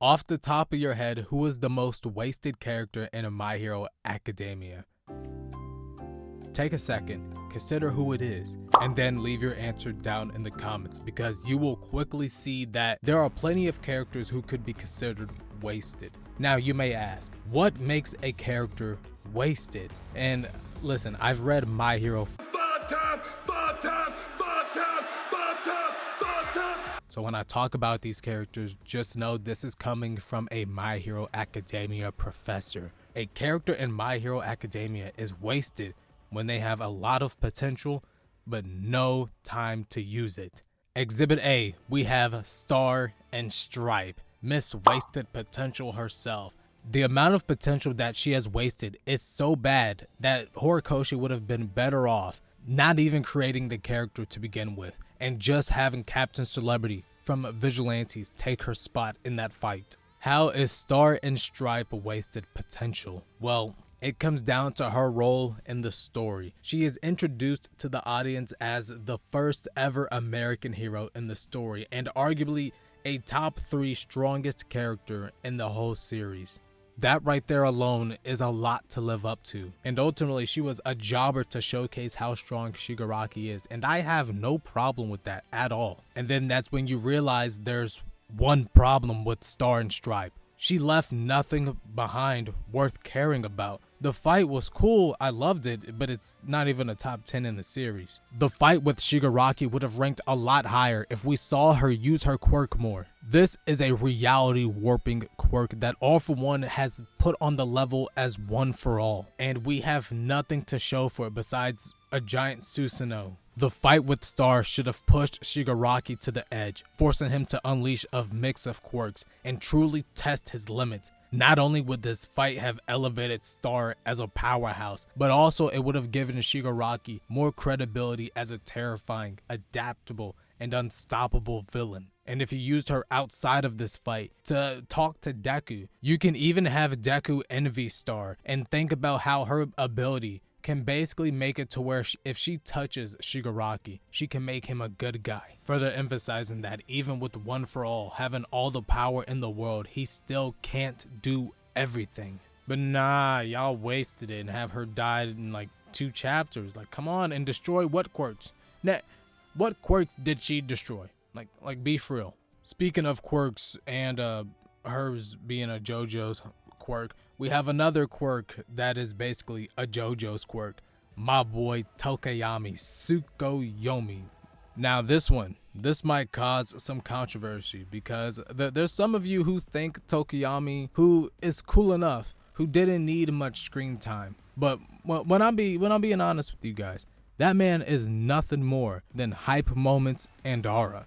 Off the top of your head, who is the most wasted character in My Hero Academia? Take a second, consider who it is, and then leave your answer down in the comments, because you will quickly see that there are plenty of characters who could be considered wasted. Now you may ask, what makes a character wasted? And listen, I've read My Hero so when I talk about these characters, just know this is coming from a My Hero Academia professor. A character in My Hero Academia is wasted when they have a lot of potential, but no time to use it. Exhibit A, we have Star and Stripe, Miss Wasted Potential herself. The amount of potential that she has wasted is so bad that Horikoshi would have been better off not even creating the character to begin with, and just having Captain Celebrity from Vigilantes take her spot in that fight. How is Star and Stripe wasted potential? Well, it comes down to her role in the story. She is introduced to the audience as the first ever American hero in the story, and arguably a top 3 strongest character in the whole series. That right there alone is a lot to live up to. And ultimately, she was a jobber to showcase how strong Shigaraki is. And I have no problem with that at all. And then that's when you realize there's one problem with Star and Stripe. She left nothing behind worth caring about. The fight was cool, I loved it, but it's not even a top 10 in the series. The fight with Shigaraki would have ranked a lot higher if we saw her use her quirk more. This is a reality warping quirk that All For One has put on the level as One For All, and we have nothing to show for it besides a giant Susanoo. The fight with Star should have pushed Shigaraki to the edge, forcing him to unleash a mix of quirks and truly test his limits. Not only would this fight have elevated Star as a powerhouse, but also it would have given Shigaraki more credibility as a terrifying, adaptable, and unstoppable villain. And if you used her outside of this fight to talk to Deku, you can even have Deku envy Star and think about how her ability can basically make it to where if she touches Shigaraki, she can make him a good guy. Further emphasizing that even with One For All having all the power in the world, he still can't do everything. But nah, y'all wasted it and have her die in like 2 chapters. Like, come on, and destroy what quirks? What quirks did she destroy? Like be for real. Speaking of quirks and hers being a JoJo's quirk, we have another quirk that is basically a JoJo's quirk. My boy Tokayami Tsukuyomi. Now this might cause some controversy because there's some of you who think Tokayami, who is cool enough, who didn't need much screen time. But when I'm being honest with you guys, that man is nothing more than hype moments and aura.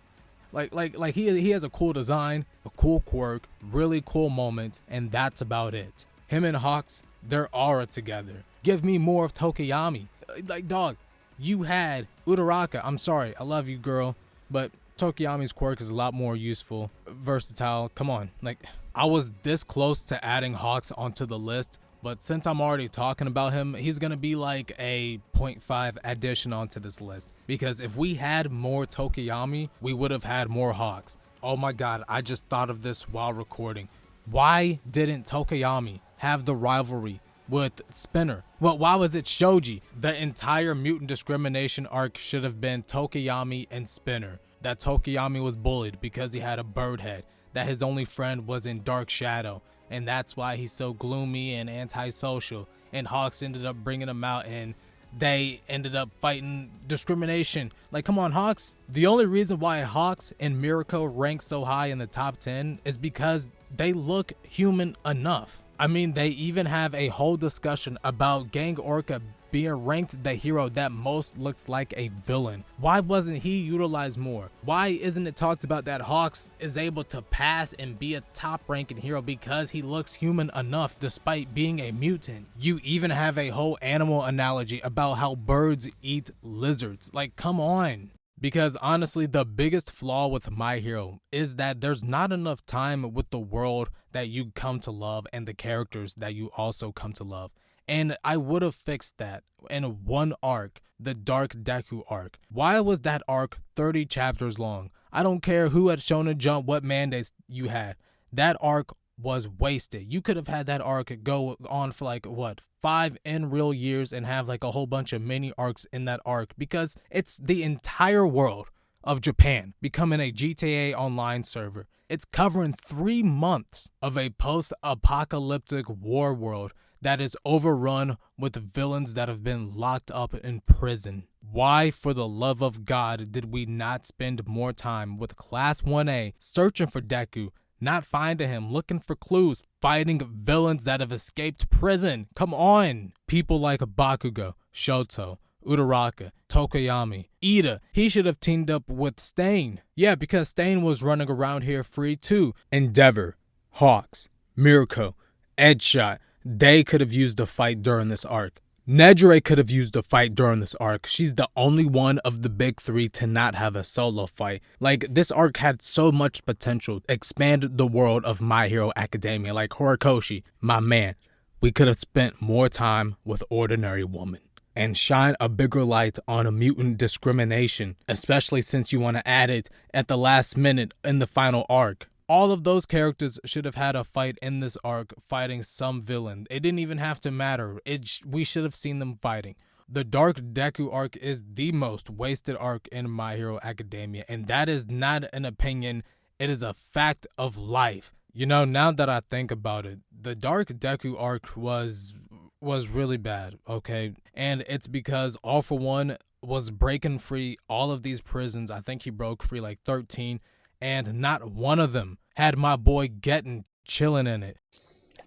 Like he has a cool design, a cool quirk, really cool moments, and that's about it. Him and Hawks, their aura together. Give me more of Tokayami. Like, dog, you had Uraraka. I'm sorry, I love you, girl, but Tokayami's quirk is a lot more useful, versatile. Come on, like, I was this close to adding Hawks onto the list, but since I'm already talking about him, he's gonna be like a 0.5 addition onto this list. Because if we had more Tokayami, we would have had more Hawks. Oh my god, I just thought of this while recording. Why didn't Tokayami have the rivalry with Spinner? Well, why was it Shoji? The entire mutant discrimination arc should have been Tokayami and Spinner. That Tokayami was bullied because he had a bird head, that his only friend was in Dark Shadow, and that's why he's so gloomy and antisocial, and Hawks ended up bringing him out and they ended up fighting discrimination. Like, come on, Hawks. The only reason why Hawks and Mirako rank so high in the top 10 is because they look human enough. I mean, they even have a whole discussion about Gang Orca being ranked the hero that most looks like a villain. Why wasn't he utilized more? Why isn't it talked about that Hawks is able to pass and be a top ranking hero because he looks human enough despite being a mutant? You even have a whole animal analogy about how birds eat lizards. Like, come on. Because honestly, the biggest flaw with My Hero is that there's not enough time with the world that you come to love and the characters that you also come to love. And I would have fixed that in one arc, the Dark Deku arc. Why was that arc 30 chapters long? I don't care who had Shonen Jump, what mandates you had. That arc was wasted. You could have had that arc go on for like what, 5 in real years and have like a whole bunch of mini arcs in that arc, because it's the entire world of Japan becoming a GTA Online server. It's covering 3 months of a post-apocalyptic war world that is overrun with villains that have been locked up in prison. Why, for the love of God, did we not spend more time with Class 1A searching for Deku, not finding him, looking for clues, fighting villains that have escaped prison? Come on! People like Bakugo, Shoto, Uraraka, Tokoyami, Ida. He should have teamed up with Stain. Yeah, because Stain was running around here free too. Endeavor, Hawks, Mirko, Edgeshot. They could have used a fight during this arc. Nejire could have used a fight during this arc. She's the only one of the big 3 to not have a solo fight. Like, this arc had so much potential. Expand the world of My Hero Academia. Like Horikoshi, my man. We could have spent more time with Ordinary Woman and shine a bigger light on a mutant discrimination, especially since you want to add it at the last minute in the final arc. All of those characters should have had a fight in this arc, fighting some villain. It didn't even have to matter. We should have seen them fighting. The Dark Deku arc is the most wasted arc in My Hero Academia, and that is not an opinion. It is a fact of life. You know, now that I think about it, the Dark Deku arc was really bad, okay? And it's because All For One was breaking free all of these prisons. I think he broke free like 13, and not one of them had my boy Getten chilling in it.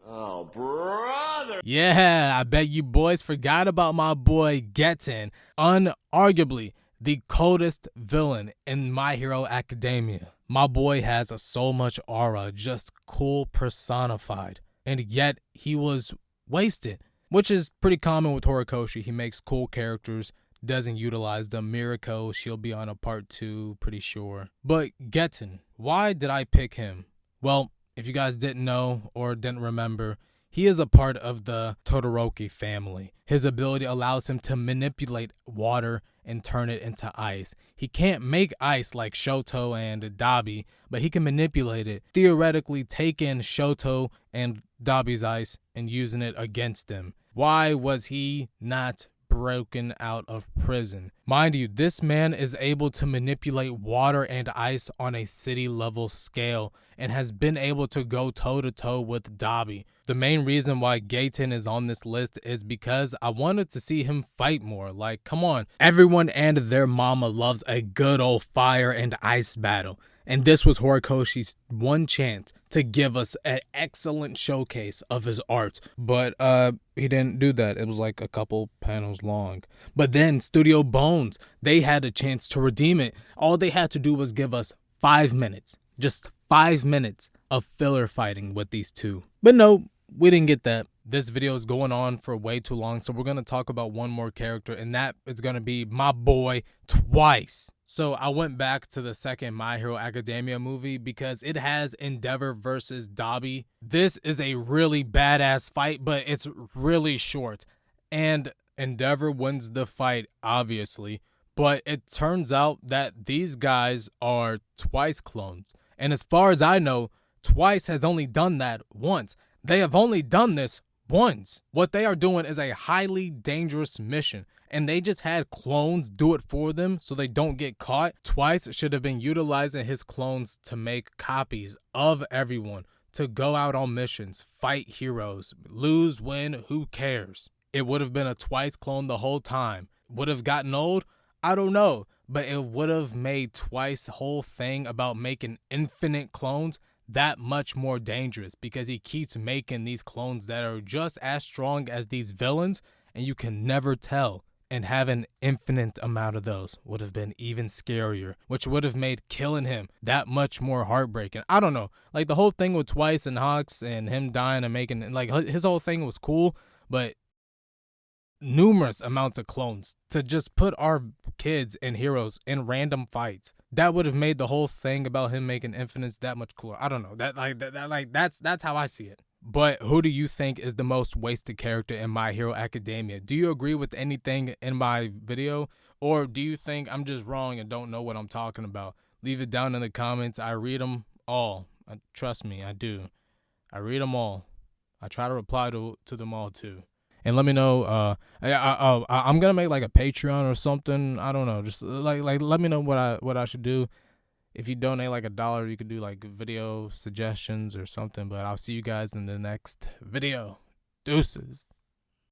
Oh, brother! Yeah, I bet you boys forgot about my boy Getten, unarguably the coldest villain in My Hero Academia. My boy has so much aura, just cool personified, and yet he was wasted, which is pretty common with Horikoshi. He makes cool characters, doesn't utilize them. Mirko, she'll be on a part 2, pretty sure. But Getten, why did I pick him? Well, if you guys didn't know or didn't remember, he is a part of the Todoroki family. His ability allows him to manipulate water and turn it into ice. He can't make ice like Shoto and Dabi, but he can manipulate it. Theoretically, take in Shoto and Dabi's ice and using it against them. Why was he not broken out of prison? Mind you, this man is able to manipulate water and ice on a city level scale and has been able to go toe to toe with Dabi. The main reason why Getten is on this list is because I wanted to see him fight more. Like, come on, everyone and their mama loves a good old fire and ice battle. And this was Horikoshi's one chance to give us an excellent showcase of his art. But he didn't do that. It was like a couple panels long. But then Studio Bones, they had a chance to redeem it. All they had to do was give us 5 minutes. Just 5 minutes of filler fighting with these two. But no, we didn't get that. This video is going on for way too long, so we're going to talk about one more character, and that is going to be my boy Twice. So I went back to the second My Hero Academia movie because it has Endeavor versus Dabi. This is a really badass fight, but it's really short. And Endeavor wins the fight, obviously. But it turns out that these guys are Twice clones. And as far as I know, Twice has only done that once. They have only done this once. What they are doing is a highly dangerous mission, and they just had clones do it for them so they don't get caught. Twice should have been utilizing his clones to make copies of everyone, to go out on missions, fight heroes, lose, win, who cares? It would have been a Twice clone the whole time. Would have gotten old? I don't know, but it would have made Twice's whole thing about making infinite clones that much more dangerous, because he keeps making these clones that are just as strong as these villains, and you can never tell. And having an infinite amount of those would have been even scarier, which would have made killing him that much more heartbreaking. I don't know, like the whole thing with Twice and Hawks and him dying and making, like, his whole thing was cool, but numerous amounts of clones to just put our kids and heroes in random fights, that would have made the whole thing about him making infinites that much cooler. I don't know, that's how I see it. But who do you think is the most wasted character in My Hero Academia? Do you agree with anything in my video, or do you think I'm just wrong and don't know what I'm talking about? Leave it down in the comments. I read them all. Trust me, I do. I read them all. I try to reply to them all too. And let me know. I'm gonna make like a Patreon or something. I don't know. Just like let me know what I should do. If you donate like $1, you could do like video suggestions or something. But I'll see you guys in the next video. Deuces.